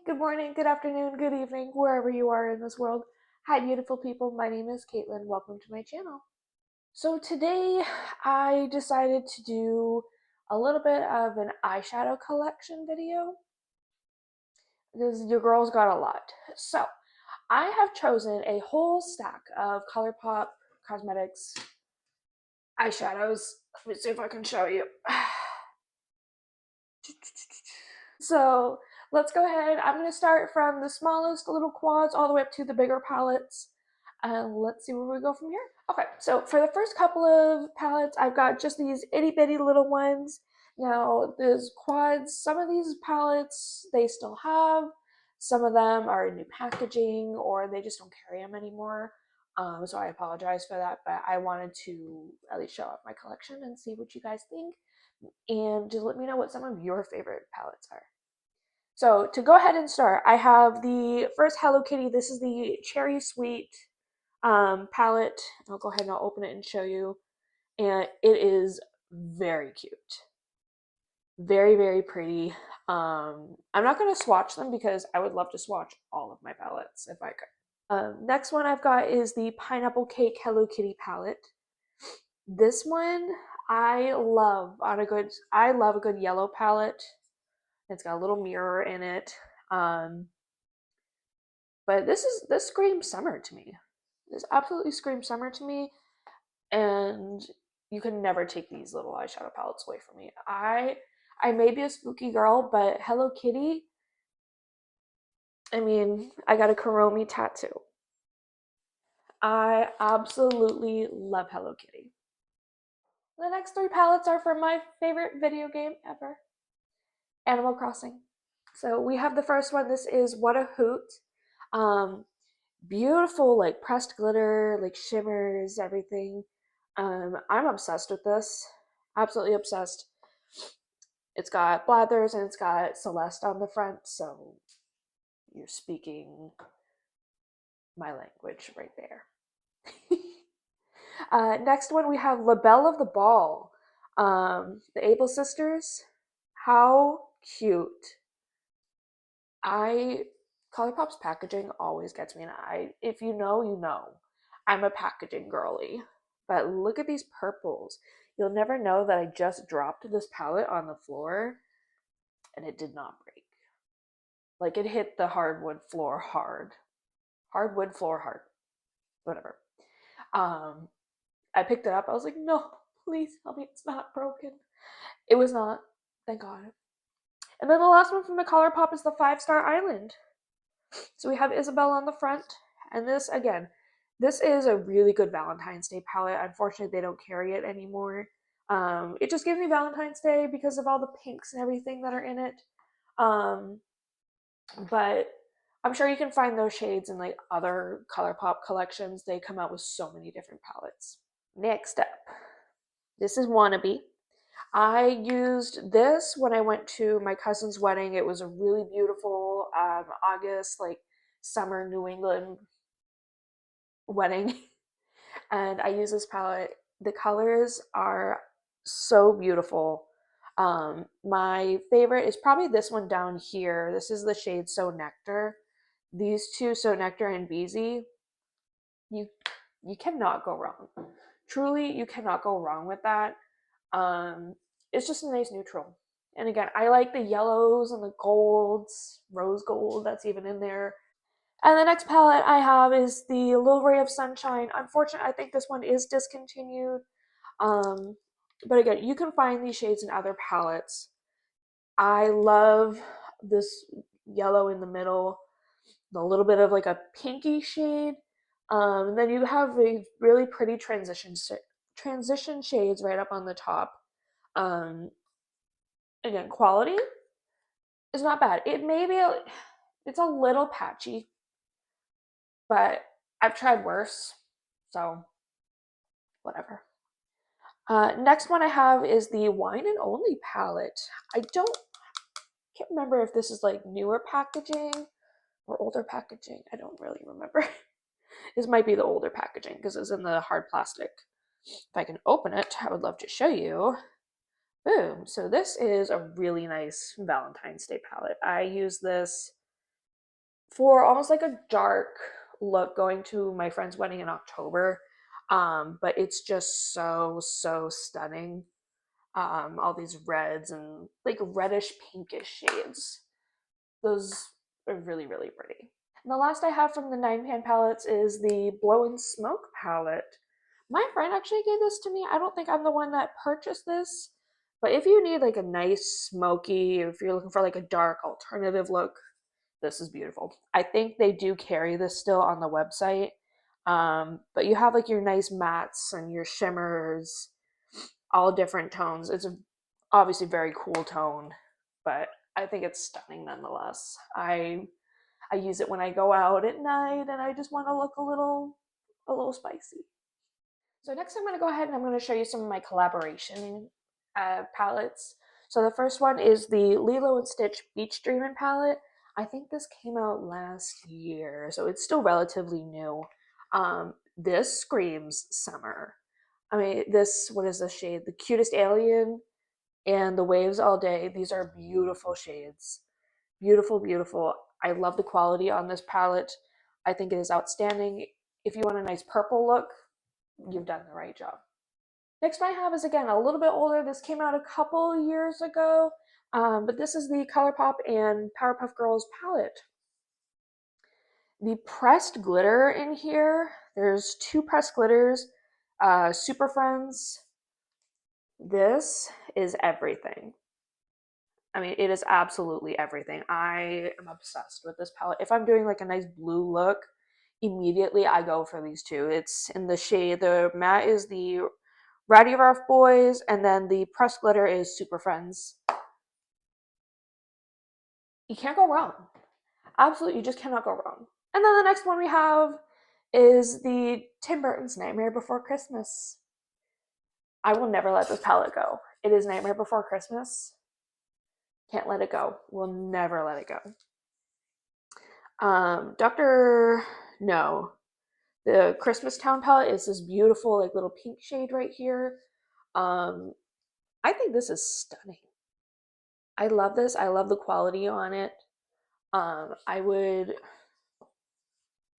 good morning, good afternoon, good evening, wherever you are in this world. Hi, beautiful people. My name is Caitlin. Welcome to my channel. So today I decided to do a little bit of an eyeshadow collection video because your girl's got a lot. So I have chosen a whole stack of Colourpop Cosmetics eyeshadows. Let me see if I can show you. So let's go ahead. I'm going to start from the smallest little quads all the way up to the bigger palettes. And let's see where we go from here. Okay, so for the first couple of palettes, I've got just these itty bitty little ones. Now, these quads, some of these palettes they still have. Some of them are in new packaging or they just don't carry them anymore. So I apologize for that, but I wanted to at least show off my collection and see what you guys think. And just let me know what some of your favorite palettes are. So to go ahead and start, I have the first Hello Kitty. This is the Cherry Sweet palette. I'll go ahead and I'll open it and show you. And it is very cute. Very, very pretty. I'm not going to swatch them because I would love to swatch all of my palettes if I could. Next one I've got is the Pineapple Cake Hello Kitty palette. This one I love I love a good yellow palette. It's got a little mirror in it. But this screams summer to me. This absolutely screams summer to me, and you can never take these little eyeshadow palettes away from me. I may be a spooky girl, but Hello Kitty, I mean, I got a Kuromi tattoo. I absolutely love Hello Kitty. The next three palettes are from my favorite video game ever, Animal Crossing. So we have the first one. This is What a Hoot. Beautiful, like pressed glitter, like shimmers, everything. I'm obsessed with this. Absolutely obsessed. It's got blathers and it's got Celeste on the front, so you're speaking my language right there. Next one we have La Belle of the Ball. The Able sisters. How cute. Colourpop's packaging always gets me, and if you know, you know. I'm a packaging girly. But look at these purples. You'll never know that I just dropped this palette on the floor and it did not break. Like it hit the hardwood floor hard. Hardwood floor hard. Whatever. I picked it up. I was like, no, please tell me it's not broken. It was not. Thank God. And then the last one from the Colourpop is the 5-Star Island. So we have Isabelle on the front, and this, again, this is a really good Valentine's Day palette. Unfortunately, they don't carry it anymore. It just gives me Valentine's Day because of all the pinks and everything that are in it. But I'm sure you can find those shades in like other Colourpop collections. They come out with so many different palettes. Next up, this is Wannabe. I used this when I went to my cousin's wedding. It was a really beautiful August, like summer New England wedding. And I use this palette. The colors are so beautiful. My favorite is probably this one down here. This is the shade So Nectar. These two, So Nectar and Beezy, you cannot go wrong. Truly, you cannot go wrong with that. It's just a nice neutral. And again, I like the yellows and the golds, rose gold that's even in there. And the next palette I have is the Little Ray of Sunshine. Unfortunately, I think this one is discontinued. But again, you can find these shades in other palettes. I love this yellow in the middle, a little bit of like a pinky shade. And then you have a really pretty transition shades right up on the top. Again, quality is not bad. It's a little patchy, but I've tried worse, so whatever. Next one I have is the Wine and Only palette. Can't remember if this is like newer packaging or older packaging. I don't really remember. This might be the older packaging because it's in the hard plastic. If I can open it, I would love to show you. Boom. So this is a really nice Valentine's Day palette. I use this for almost like a dark look going to my friend's wedding in October. But it's just so stunning. All these reds and like reddish pinkish shades. Those are really pretty. And the last I have from the 9 pan palettes is the Blow and Smoke palette. My friend actually gave this to me. I don't think I'm the one that purchased this, but if you need like a nice smoky, if you're looking for like a dark alternative look, this is beautiful. I think they do carry this still on the website. But you have like your nice mattes and your shimmers, all different tones. It's a obviously very cool tone, but I think it's stunning nonetheless. I use it when I go out at night and I just want to look a little spicy. So next I'm going to go ahead and I'm going to show you some of my collaboration palettes. So the first one is the Lilo and Stitch Beach Dreamin' palette. I think this came out last year, so it's still relatively new. This screams summer. I mean, what is this shade? The Cutest Alien and The Waves All Day. These are beautiful shades. Beautiful. I love the quality on this palette. I think it is outstanding. If you want a nice purple look, you've done the right job. Next one I have is again a little bit older. This came out a couple years ago, but this is the Colourpop and Powerpuff Girls palette. The pressed glitter in here, there's 2 pressed glitters, Super Friends. This is everything. I mean, it is absolutely everything. I am obsessed with this palette. If I'm doing like a nice blue look, immediately I go for these 2. It's in the shade, the matte is the Rowdy Rough Boys, and then the pressed glitter is Super Friends. You can't go wrong. Absolutely, you just cannot go wrong. And then the next one we have is the Tim Burton's Nightmare Before Christmas. I will never let this palette go. It is Nightmare Before Christmas. Can't let it go. Will never let it go. The Christmas Town palette is this beautiful like little pink shade right here. I think this is stunning. I love this. I love the quality on it. I would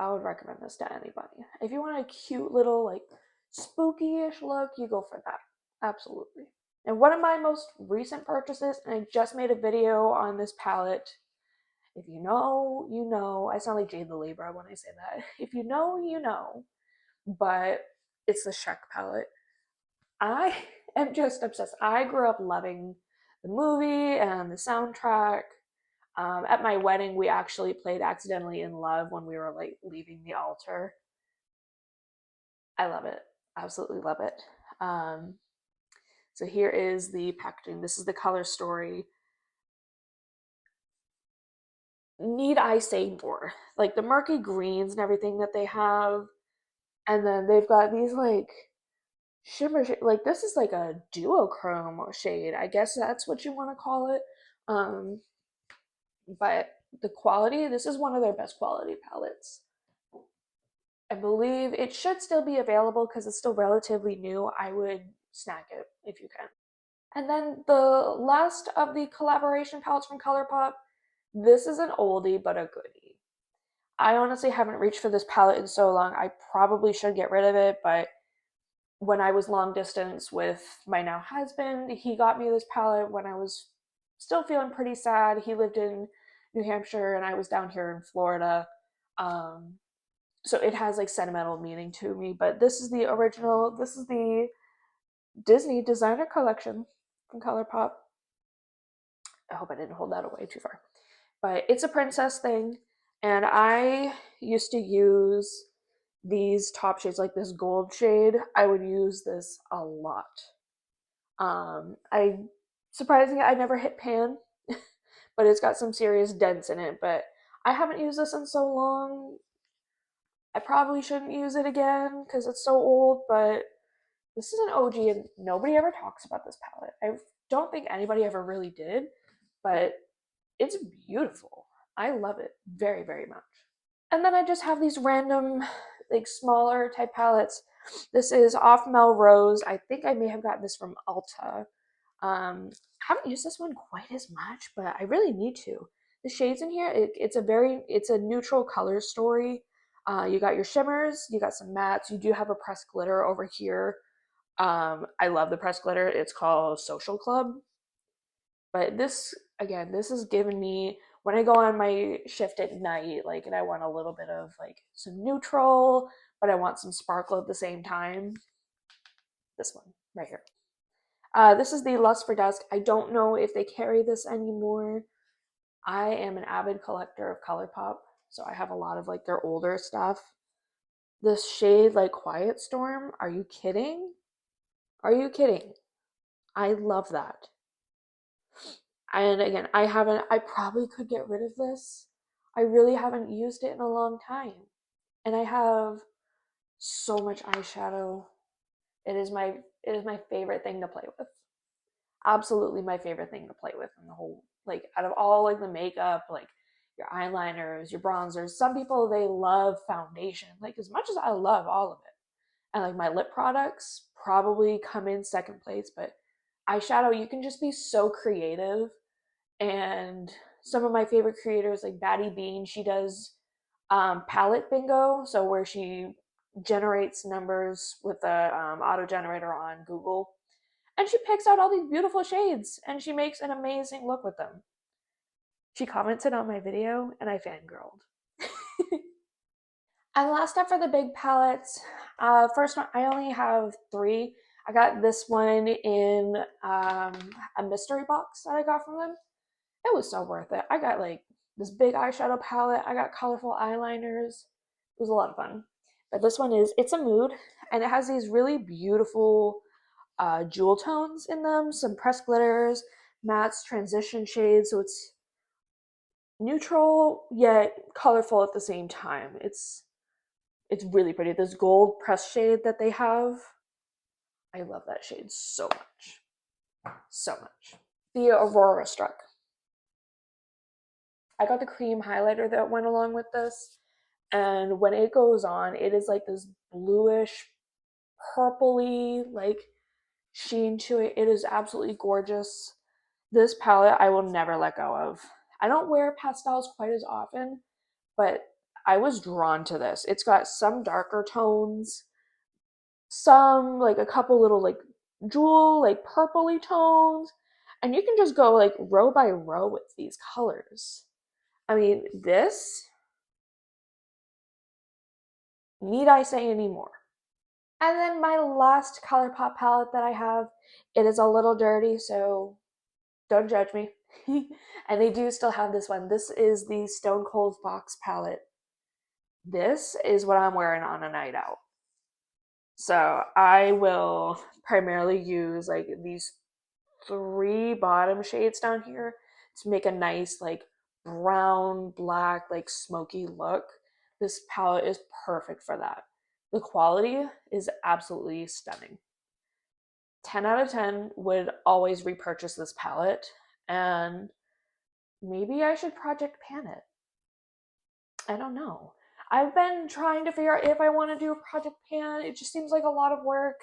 recommend this to anybody. If you want a cute little like spooky-ish look, you go for that. Absolutely. And one of my most recent purchases, and I just made a video on this palette. If you know, you know. I sound like Jade the Libra when I say that. If you know, you know. But it's the Shrek palette. I am just obsessed. I grew up loving the movie and the soundtrack. At my wedding, we actually played Accidentally in Love when we were like leaving the altar. I love it. Absolutely love it. So here is the packaging. This is the color story. Need I say more? Like the murky greens and everything that they have. And then they've got these like shimmer like this is like a duochrome shade. I guess that's what you want to call it. But the quality, this is one of their best quality palettes. I believe it should still be available because it's still relatively new. I would snag it if you can. And then the last of the collaboration palettes from Colourpop, this is an oldie but a goodie. I honestly haven't reached for this palette in so long. I probably should get rid of it, but when I was long distance with my now husband, he got me this palette when I was still feeling pretty sad. He lived in New Hampshire and I was down here in Florida. So it has like sentimental meaning to me, but this is the original, this is the Disney designer collection from Colourpop. I hope I didn't hold that away too far. But it's a princess thing, and I used to use these top shades, like this gold shade. I would use this a lot. I surprisingly I never hit pan, but it's got some serious dents in it. But I haven't used this in so long. I probably shouldn't use it again because it's so old, but this is an OG and nobody ever talks about this palette. I don't think anybody ever really did, but it's beautiful. I love it very much. And then I just have these random, like smaller type palettes. This is Off Melrose. I think I may have gotten this from Ulta. Haven't used this one quite as much, but I really need to. The shades in here, it's a neutral color story. You got your shimmers, you got some mattes, you do have a pressed glitter over here. I love the pressed glitter. It's called Social Club. But this, again, this is giving me when I go on my shift at night, like, and I want a little bit of like some neutral, but I want some sparkle at the same time. This one right here. This is the Lust for Dusk. I don't know if they carry this anymore. I am an avid collector of Colourpop, so I have a lot of like their older stuff. This shade, like Quiet Storm, are you kidding? Are you kidding? I love that. And again, I probably could get rid of this. I really haven't used it in a long time. And I have so much eyeshadow. It is my favorite thing to play with. Absolutely my favorite thing to play with in the whole, like, out of all like the makeup, like your eyeliners, your bronzers. Some people, they love foundation, like as much as I love all of it. And like my lip products probably come in second place, but eyeshadow, you can just be so creative. And some of my favorite creators, like Batty Bean, she does palette bingo, so where she generates numbers with the auto generator on Google, and she picks out all these beautiful shades, and she makes an amazing look with them. She commented on my video, and I fangirled. And last up for the big palettes, first one, I only have three. I got this one in a mystery box that I got from them. It was so worth it. I got like this big eyeshadow palette. I got colorful eyeliners. It was a lot of fun. But this one is It's a Mood, and it has these really beautiful jewel tones in them, some pressed glitters, mattes, transition shades. So it's neutral yet colorful at the same time. It's really pretty. This gold pressed shade that they have, I love that shade so much. So much. The Aurora Struck. I got the cream highlighter that went along with this, and when it goes on, it is like this bluish, purpley, like sheen to it. It is absolutely gorgeous. This palette I will never let go of. I don't wear pastels quite as often, but I was drawn to this. It's got some darker tones, some like a couple little like jewel, like purpley tones, and you can just go like row by row with these colors. I mean, this, need I say any more? And then my last Colourpop palette that I have, it is a little dirty, so don't judge me. And they do still have this one. This is the Stone Cold Fox palette. This is what I'm wearing on a night out. So I will primarily use like these three bottom shades down here to make a nice like brown, black, like smoky look. This palette is perfect for that. The quality is absolutely stunning. 10 out of 10 would always repurchase this palette, and maybe I should Project Pan it. I don't know. I've been trying to figure out if I want to do a Project Pan. It just seems like a lot of work,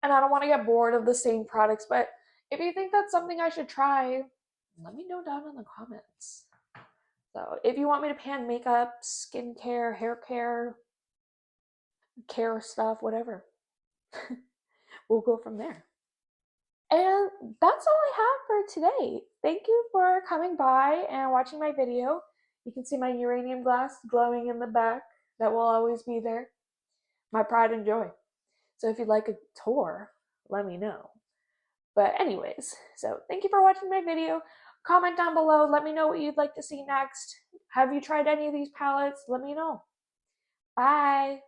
and I don't want to get bored of the same products. But if you think that's something I should try, let me know down in the comments. So if you want me to pan makeup, skincare, hair care stuff, whatever, we'll go from there. And that's all I have for today. Thank you for coming by and watching my video. You can see my uranium glass glowing in the back. That will always be there. My pride and joy. So if you'd like a tour, let me know. But anyways, so thank you for watching my video. Comment down below. Let me know what you'd like to see next. Have you tried any of these palettes? Let me know. Bye.